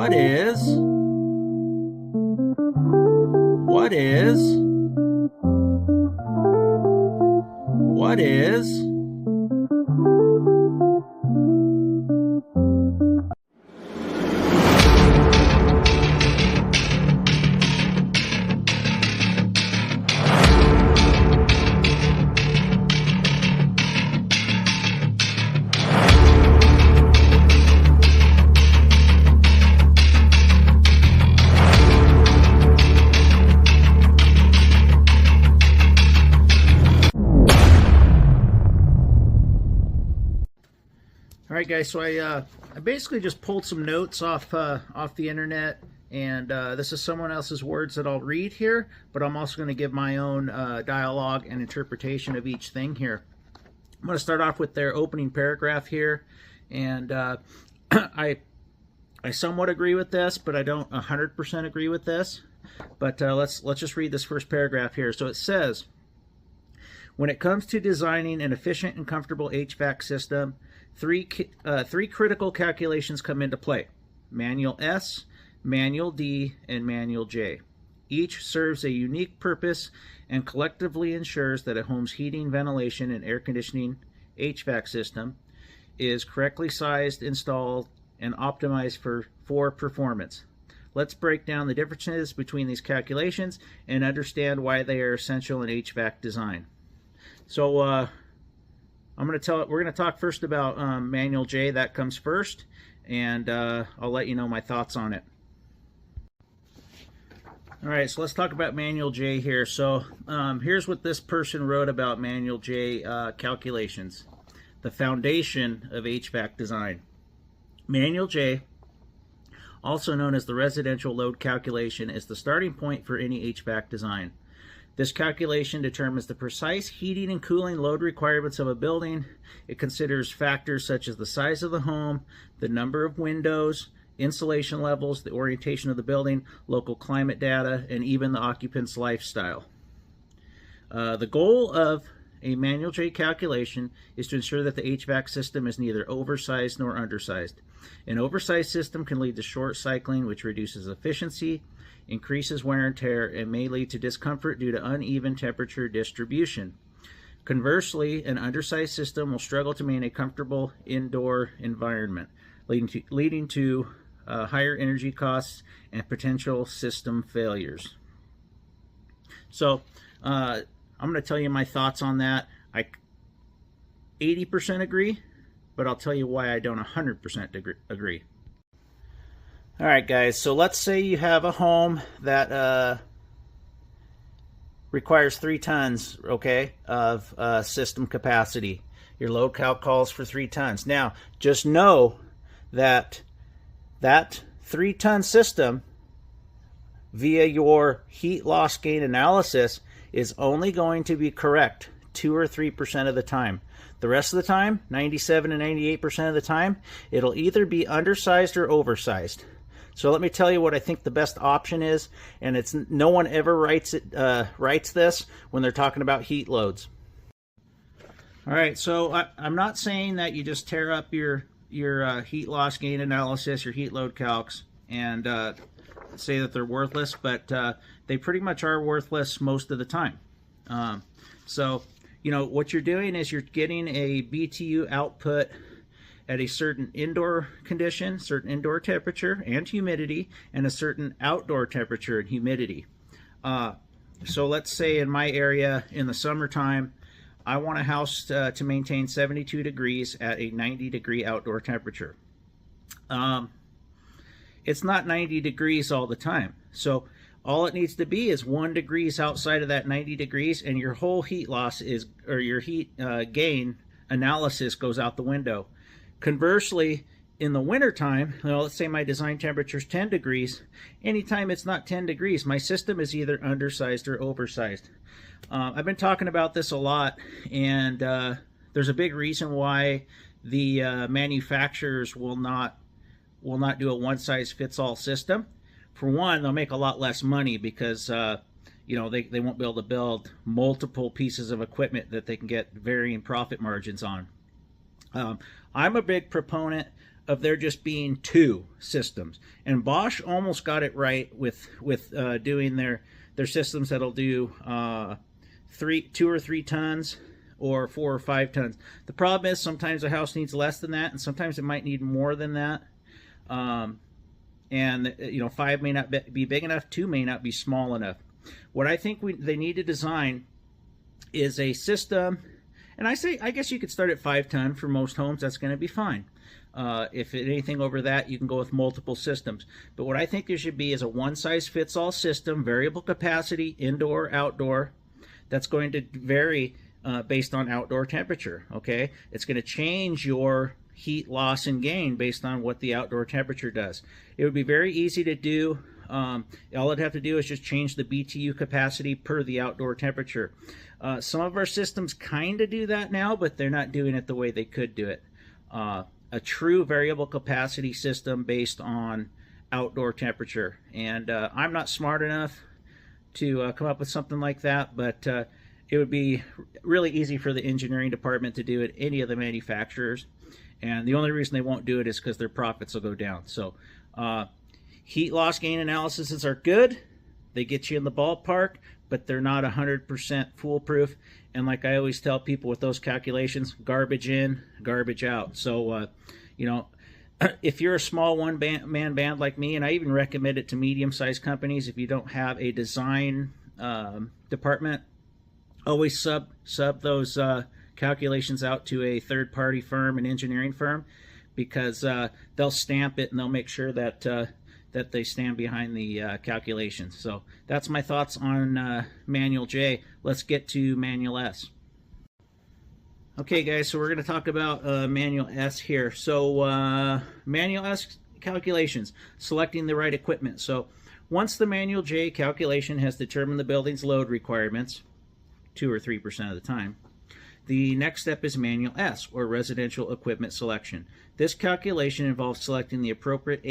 What is? What is? What is? All right, guys. So I basically just pulled some notes off the internet, and this is someone else's words that I'll read here. But I'm also going to give my own dialogue and interpretation of each thing here. I'm going to start off with their opening paragraph here, and I somewhat agree with this, but I don't 100% agree with this. But let's just read this first paragraph here. So it says, when it comes to designing an efficient and comfortable HVAC system, three critical calculations come into play: Manual S, Manual D, and Manual J. Each serves a unique purpose and collectively ensures that a home's heating, ventilation, and air conditioning HVAC system is correctly sized, installed, and optimized for performance. Let's break down the differences between these calculations and understand why they are essential in HVAC design. So we're going to talk first about Manual J. That comes first, and I'll let you know my thoughts on it. All right, so let's talk about Manual J here. So here's what this person wrote about Manual J calculations: the foundation of HVAC design. Manual J, also known as the residential load calculation, is the starting point for any HVAC design. This calculation determines the precise heating and cooling load requirements of a building. It considers factors such as the size of the home, the number of windows, insulation levels, the orientation of the building, local climate data, and even the occupant's lifestyle. The goal of a Manual J calculation is to ensure that the HVAC system is neither oversized nor undersized. An oversized system can lead to short cycling, which reduces efficiency, increases wear and tear, and may lead to discomfort due to uneven temperature distribution. Conversely, an undersized system will struggle to maintain a comfortable indoor environment, leading to higher energy costs and potential system failures. So I'm going to tell you my thoughts on that. I 80% agree, but I'll tell you why I don't 100% agree. All right, guys, so let's say you have a home that requires 3 tons, okay, of system capacity. Your load calc calls for 3 tons. Now, just know that that 3-ton system, via your heat loss gain analysis, is only going to be correct 2 or 3% of the time. The rest of the time, 97 and 98% of the time, it'll either be undersized or oversized. So let me tell you what I think the best option is, and it's no one ever writes this when they're talking about heat loads. All right, so I'm not saying that you just tear up your heat loss gain analysis, your heat load calcs, and say that they're worthless, but they pretty much are worthless most of the time. So you know what you're doing is you're getting a BTU output at a certain indoor condition, certain indoor temperature and humidity, and a certain outdoor temperature and humidity. So let's say in my area in the summertime, I want a house to maintain 72 degrees at a 90-degree outdoor temperature. It's not 90 degrees all the time. So all it needs to be is 1 degree outside of that 90 degrees, and your whole heat loss is, or your heat gain analysis goes out the window. Conversely, in the wintertime, let's say my design temperature is 10 degrees. Anytime it's not 10 degrees, my system is either undersized or oversized. I've been talking about this a lot, and there's a big reason why the manufacturers will not do a one-size-fits-all system. For one, they'll make a lot less money because they won't be able to build multiple pieces of equipment that they can get varying profit margins on. I'm a big proponent of there just being two systems. And Bosch almost got it right with doing their systems that'll do 2 or 3 tons or 4 or 5 tons. The problem is sometimes a house needs less than that, and sometimes it might need more than that. And 5 may not be big enough, 2 may not be small enough. What I think they need to design is a system, and I guess you could start at 5 ton for most homes. That's going to be fine. If anything over that, you can go with multiple systems. But what I think there should be is a one-size-fits-all system, variable capacity, indoor, outdoor. That's going to vary based on outdoor temperature. Okay, it's going to change your heat loss and gain based on what the outdoor temperature does. It would be very easy to do. All I'd have to do is just change the BTU capacity per the outdoor temperature. Some of our systems kind of do that now, but they're not doing it the way they could do it. A true variable capacity system based on outdoor temperature. And I'm not smart enough to come up with something like that, but it would be really easy for the engineering department to do it, any of the manufacturers. And the only reason they won't do it is because their profits will go down. So heat loss gain analyses are good. They get you in the ballpark, but they're not 100% foolproof. And like I always tell people with those calculations, garbage in, garbage out. So, if you're a small one-man band like me, and I even recommend it to medium-sized companies, if you don't have a design department, always sub those calculations out to a third-party firm, an engineering firm, because they'll stamp it and they'll make sure that that they stand behind the calculations. So that's my thoughts on Manual J. Let's get to Manual S. Okay, guys, so we're going to talk about Manual S here. So Manual S calculations, selecting the right equipment. So once the Manual J calculation has determined the building's load requirements, 2 or 3% of the time, the next step is Manual S, or residential equipment selection. This calculation involves selecting the appropriate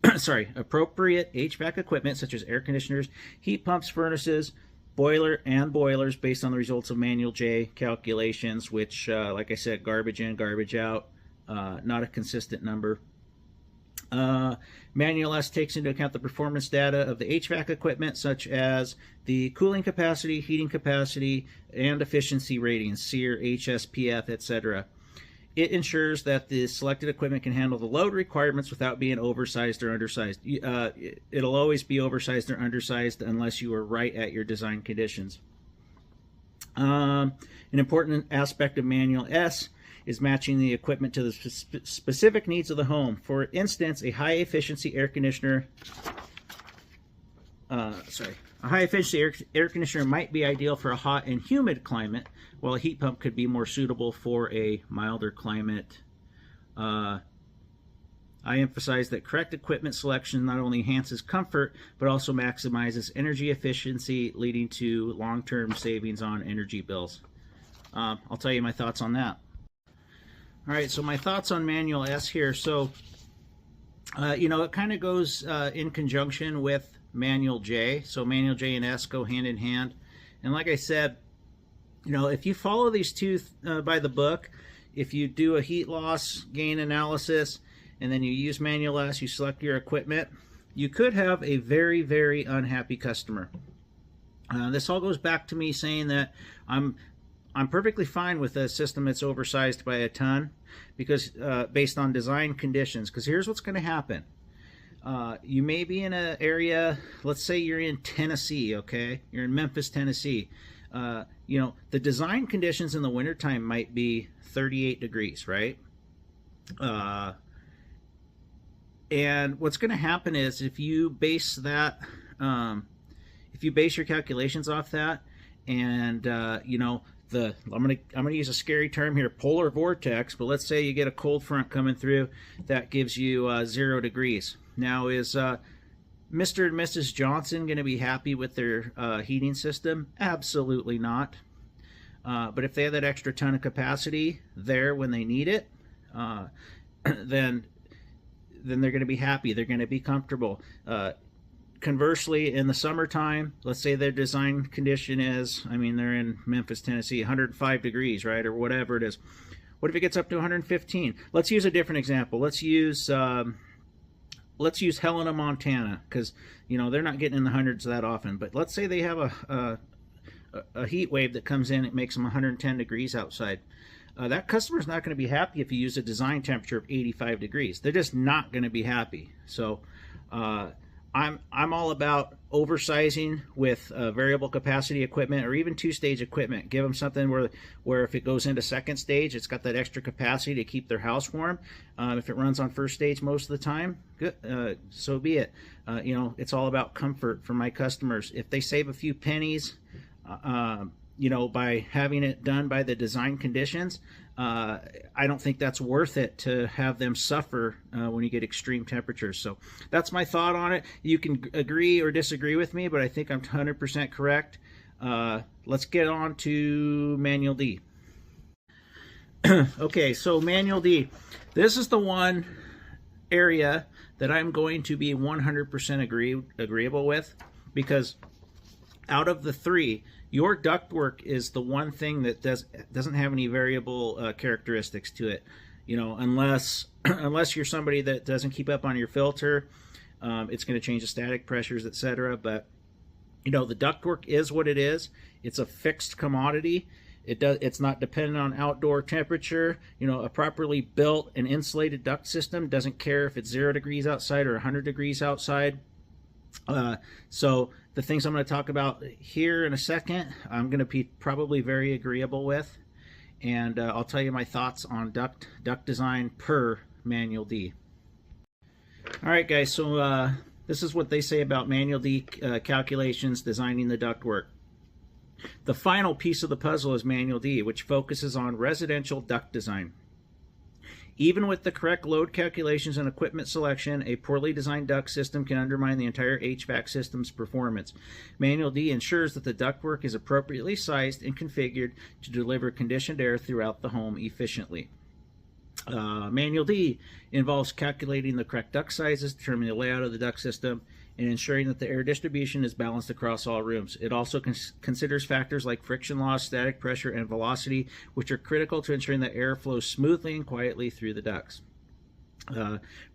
appropriate HVAC equipment such as air conditioners, heat pumps, furnaces, boilers based on the results of Manual J calculations, which, like I said, garbage in, garbage out, not a consistent number. Manual S takes into account the performance data of the HVAC equipment, such as the cooling capacity, heating capacity, and efficiency ratings, SEER, HSPF, etc. It ensures that the selected equipment can handle the load requirements without being oversized or undersized. It'll always be oversized or undersized unless you are right at your design conditions. An important aspect of Manual S is matching the equipment to the specific needs of the home. For instance, a high-efficiency air conditioner air conditioner might be ideal for a hot and humid climate, while a heat pump could be more suitable for a milder climate. I emphasize that correct equipment selection not only enhances comfort, but also maximizes energy efficiency, leading to long-term savings on energy bills. I'll tell you my thoughts on that. All right, so my thoughts on Manual S here. So, it kind of goes in conjunction with Manual J. So Manual J and S go hand in hand. And like I said, if you follow these two by the book, if you do a heat loss gain analysis and then you use Manual S, you select your equipment, you could have a very, very unhappy customer. This all goes back to me saying that I'm perfectly fine with a system that's oversized by a ton, because based on design conditions. Because here's what's going to happen. You may be in an area, let's say you're in Tennessee, okay? You're in Memphis, Tennessee. The design conditions in the wintertime might be 38 degrees, right? And what's going to happen is if you base that, if you base your calculations off that, and I'm gonna use a scary term here, polar vortex, but let's say you get a cold front coming through that gives you 0 degrees. Now, is Mr. and Mrs. Johnson going to be happy with their heating system? Absolutely not. But if they have that extra ton of capacity there when they need it, then they're going to be happy. They're going to be comfortable. Conversely, in the summertime, let's say their design condition is, they're in Memphis, Tennessee, 105 degrees, right, or whatever it is. What if it gets up to 115? Let's use a different example. Let's use Helena, Montana, because they're not getting in the hundreds that often. But let's say they have a heat wave that comes in. It makes them 110 degrees outside. That customer's not going to be happy if you use a design temperature of 85 degrees. They're just not going to be happy. So I'm all about oversizing with variable capacity equipment or even two-stage equipment. Give them something where if it goes into second stage, it's got that extra capacity to keep their house warm. If it runs on first stage most of the time, good, so be it. It's all about comfort for my customers. If they save a few pennies, by having it done by the design conditions, I don't think that's worth it to have them suffer when you get extreme temperatures. So that's my thought on it. You can agree or disagree with me, but I think I'm 100% correct. Let's get on to Manual D. Okay, so Manual D. This is the one area that I'm going to be 100% agreeable with, because out of the three, your ductwork is the one thing that doesn't have any variable characteristics to it. Unless you're somebody that doesn't keep up on your filter, it's going to change the static pressures, etc. But the ductwork is what it is. It's a fixed commodity. It's not dependent on outdoor temperature. A properly built and insulated duct system doesn't care if it's 0 degrees outside or 100 degrees outside. So the things I'm going to talk about here in a second, I'm going to be probably very agreeable with, and I'll tell you my thoughts on duct design per Manual D. All right, guys, so this is what they say about Manual D calculations, designing the ductwork. The final piece of the puzzle is Manual D, which focuses on residential duct design. Even with the correct load calculations and equipment selection, a poorly designed duct system can undermine the entire HVAC system's performance. Manual D ensures that the ductwork is appropriately sized and configured to deliver conditioned air throughout the home efficiently. Manual D involves calculating the correct duct sizes, determining the layout of the duct system, and ensuring that the air distribution is balanced across all rooms. It also considers factors like friction loss, static pressure, and velocity, which are critical to ensuring that air flows smoothly and quietly through the ducts.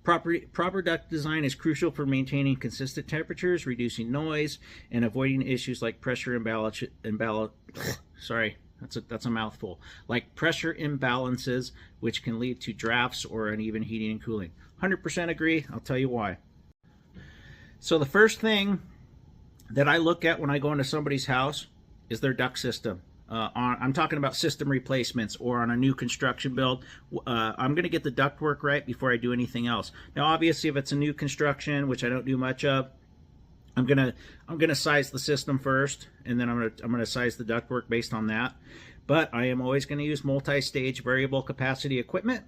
Proper duct design is crucial for maintaining consistent temperatures, reducing noise, and avoiding issues like pressure that's a mouthful. Like pressure imbalances, which can lead to drafts or uneven heating and cooling. 100% agree. I'll tell you why. So the first thing that I look at when I go into somebody's house is their duct system. I'm talking about system replacements or on a new construction build. I'm going to get the ductwork right before I do anything else. Now, obviously, if it's a new construction, which I don't do much of, I'm gonna size the system first, and then I'm gonna size the ductwork based on that. But I am always going to use multi-stage variable capacity equipment.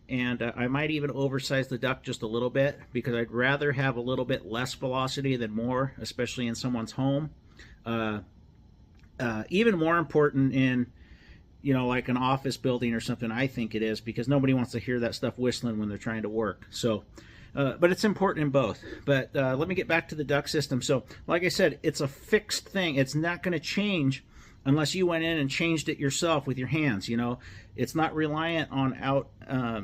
And I might even oversize the duct just a little bit, because I'd rather have a little bit less velocity than more, especially in someone's home. Even more important in, like an office building or something, I think it is, because nobody wants to hear that stuff whistling when they're trying to work. So, but it's important in both. But let me get back to the duct system. So, like I said, it's a fixed thing. It's not going to change unless you went in and changed it yourself with your hands. It's not reliant on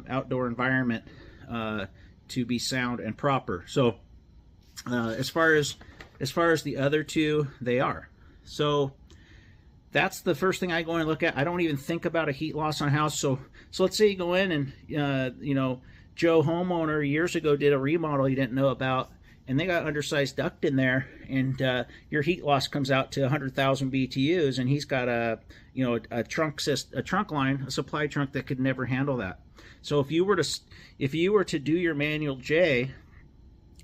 outdoor environment to be sound and proper. So as far as the other two, they are. So that's the first thing I go and look at. I don't even think about a heat loss on a house. So let's say you go in and Joe homeowner years ago did a remodel you didn't know about, and they got undersized duct in there, and your heat loss comes out to 100,000 BTUs, and he's got a trunk line, a supply trunk that could never handle that. So if you were to do your Manual J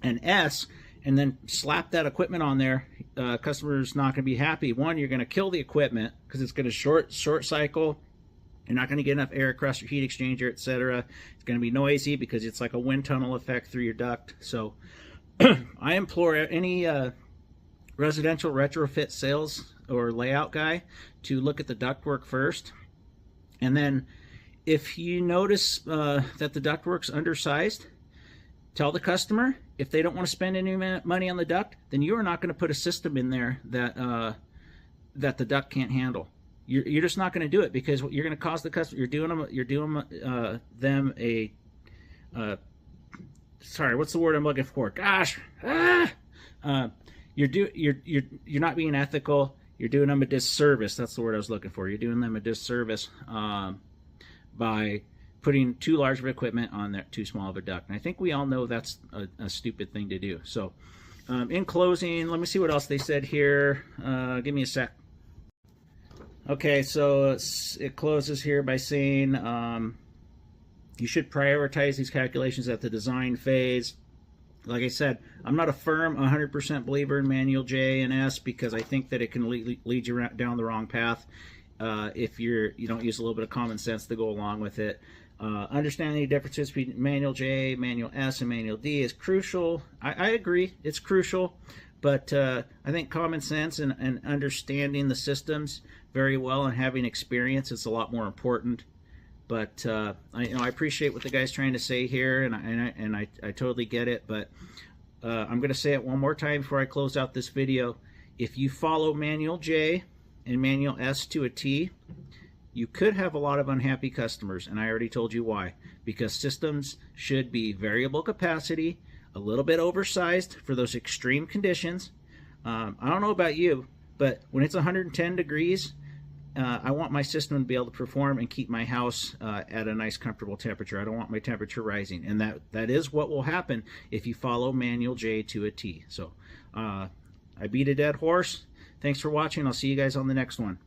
and S and then slap that equipment on there, customer's not going to be happy. One, you're going to kill the equipment because it's going to short cycle. You're not going to get enough air across your heat exchanger, etc. It's going to be noisy because it's like a wind tunnel effect through your duct. So I implore any residential retrofit sales or layout guy to look at the ductwork first, and then if you notice that the ductwork's undersized, tell the customer. If they don't want to spend any money on the duct, then you are not going to put a system in there that that the duct can't handle. you're just not going to do it, because you're going to cause the customer, you're doing them a sorry, what's the word I'm looking for? Gosh, you're not being ethical. You're doing them a disservice. That's the word I was looking for. You're doing them a disservice by putting too large of equipment on that too small of a duct. And I think we all know that's a stupid thing to do. So in closing, let me see what else they said here. Give me a sec. Okay, so it closes here by saying you should prioritize these calculations at the design phase. Like I said, I'm not a firm 100% believer in manual J and S, because I think that it can lead you down the wrong path if you don't use a little bit of common sense to go along with it. Understanding the differences between manual J, manual S, and manual D is crucial. I agree, it's crucial, but I think common sense and understanding the systems very well and having experience is a lot more important. But I appreciate what the guy's trying to say here, and I totally get it. But I'm going to say it one more time before I close out this video. If you follow manual J and manual S to a T, you could have a lot of unhappy customers, and I already told you why. Because systems should be variable capacity, a little bit oversized for those extreme conditions. I don't know about you, but when it's 110 degrees, I want my system to be able to perform and keep my house at a nice, comfortable temperature. I don't want my temperature rising, and that is what will happen if you follow manual J to a T. So I beat a dead horse. Thanks for watching. I'll see you guys on the next one.